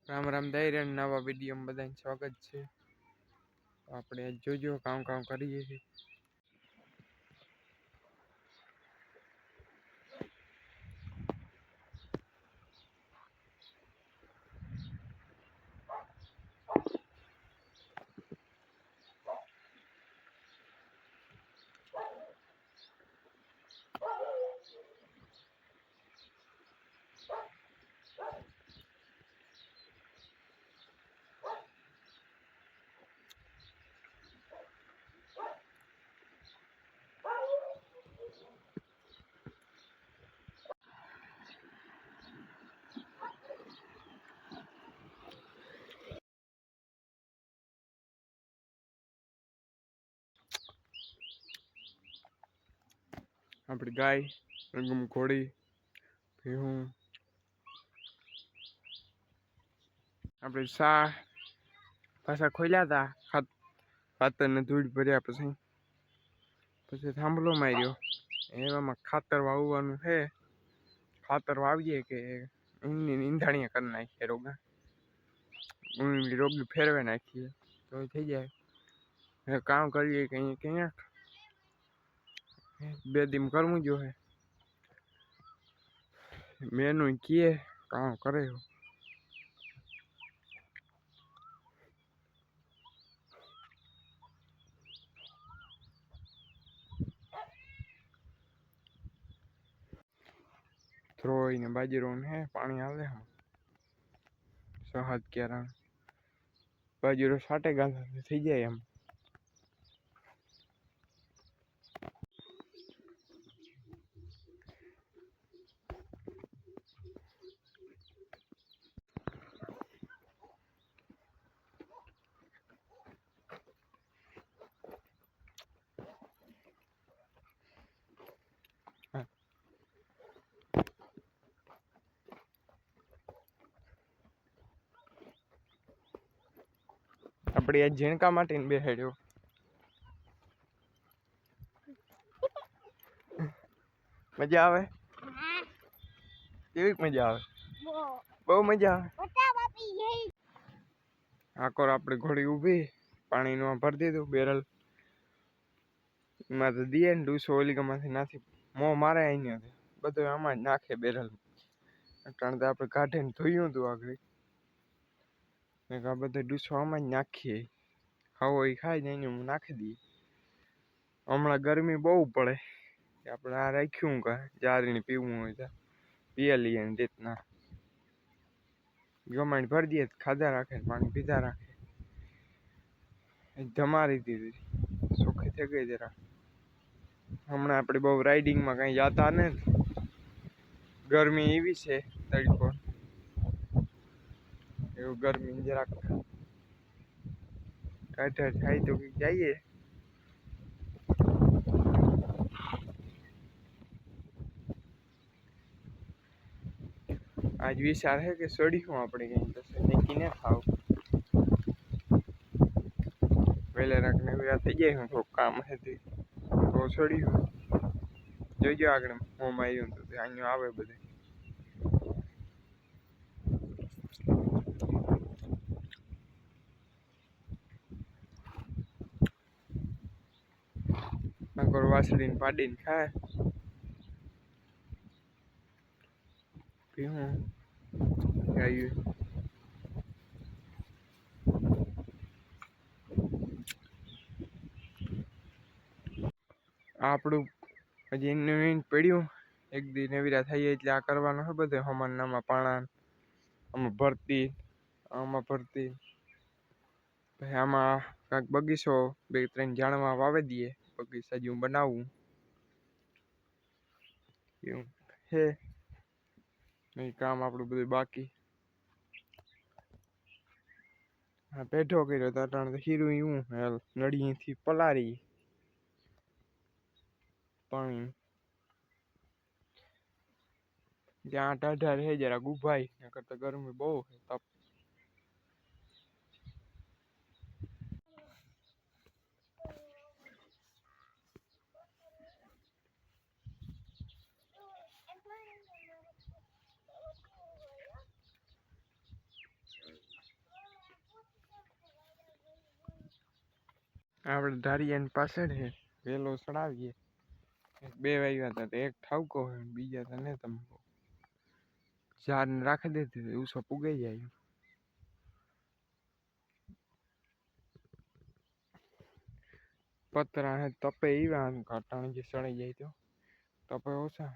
રામ રામ દાયરા નવા વિડીયોમાં બધાને સ્વાગત છે. આપણે જોજો કામ કરીએ છીએ. આપણી ગાય, ઘોડી, ભેહું, આપણે પાછા ખોલ્યા હતા ખાતરને ધૂળ ભર્યા પછી થાંભલો માર્યો. એવામાં ખાતર વાવવાનું છે. ખાતર વાવીએ કે ઊનની નીંદાણીયા કરી નાખીએ. રોગી ફેરવે નાખીએ તો થઈ જાય. કામ કરીએ કે અહીંયા 2 દિન કરવું જોઈએ. મેનુ કીએ કામ કરે. ધ્રોઈ ને બાજરો હે પાણી આવે. 6-7 ક્યારા બાજરો છાંટે ગાળા થઈ જાય. એમ આપણે આ ઝીણકા માટે બેહાડ્યો. મજા આવે? કેવી મજા આવે? બહુ મજા આવે. આકોર આપણે ઘોડી ઊભી પાણીનું ભરી દીધું બેરલ. એમાં તો દઈએ ને 200 ઓલીગામાંથી નાખી મોં મારે અહીંયા બધું આમાં જ નાખે બેરલ. કારણ કે આપણે કાઢીને ધોયું હતું આગળ. આ બધા 200 આમાં જ નાખીએ. ખાવો એ ખાઈ જાય હું નાખી દઈએ. હમણાં ગરમી બહુ પડે. આપણે આ રાખ્યું જારીને પીવું હોય તો પીએ લઈએ ને રીતના ગમાણ ભરી દઈએ. ખાધા રાખે પાણી પીધા રાખે. ધમારી દીધી ચોખ્ખી થઈ ગઈ જરા. હમણાં આપણે બહુ રાઇડિંગમાં કઈ જતા ને ગરમી એવી છે. તડકો એવું ગરમી જરાક કાઢા થાય તો જઈએ. આજ વિચાર છે કે છોડીશું આપણે કઈ નક્કી ન થાવ. વહેલા રાખને વેલા થઈ જાય. હું થોડુંક કામ હતી તો છોડીશું. જોઈજો આગળ મોંમાં આવ્યું તો અહીંયા આવે બધે. આકોર વાસળીને પાડીને ખાય. પીવું ગાયું આપણું હજી એનું પડ્યું. એક દી નવીરા થઈએ એટલે આ કરવાનું છે બધે. હમણાં પાણા આમાં ભરતી ભરતી પછી આમાં કાંઈક બગીચો 2-3 ઝાડમાં વાવી દઈએ. બગીચા જેવું બનાવવું એવું છે. કામ આપણું બધું બાકી. હા પેઢો કર્યો તો અટાણે હીરું એવું નળીથી પલારી પાણી જ્યાં ટાઢા રહે જરા ગુભાઈ કરતા ગરમી બહુ તપ. આપણે ધારિયાની પાછળ છે વેલો ચડાવીએ. બે વાગ્યા હતા તો એક ઠાવકો હોય બીજા તને તમે ઝાડ રાખી દેતી ઉસો પુગાઈ જાય. પતરા હે તપે એવા કાટાણ જે સડાઈ જાય તો તપે ઓછા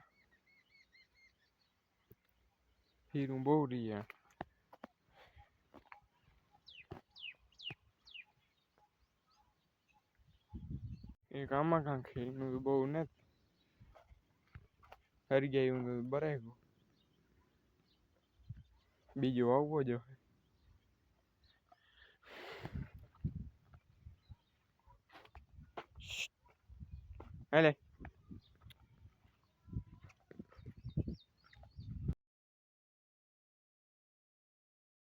હીરું બહુ રહ્યા. એક આમાં કાંક એનું બહુ નથી હરી ગયા એવું બરાબર. બીજું આવવો જો એટલે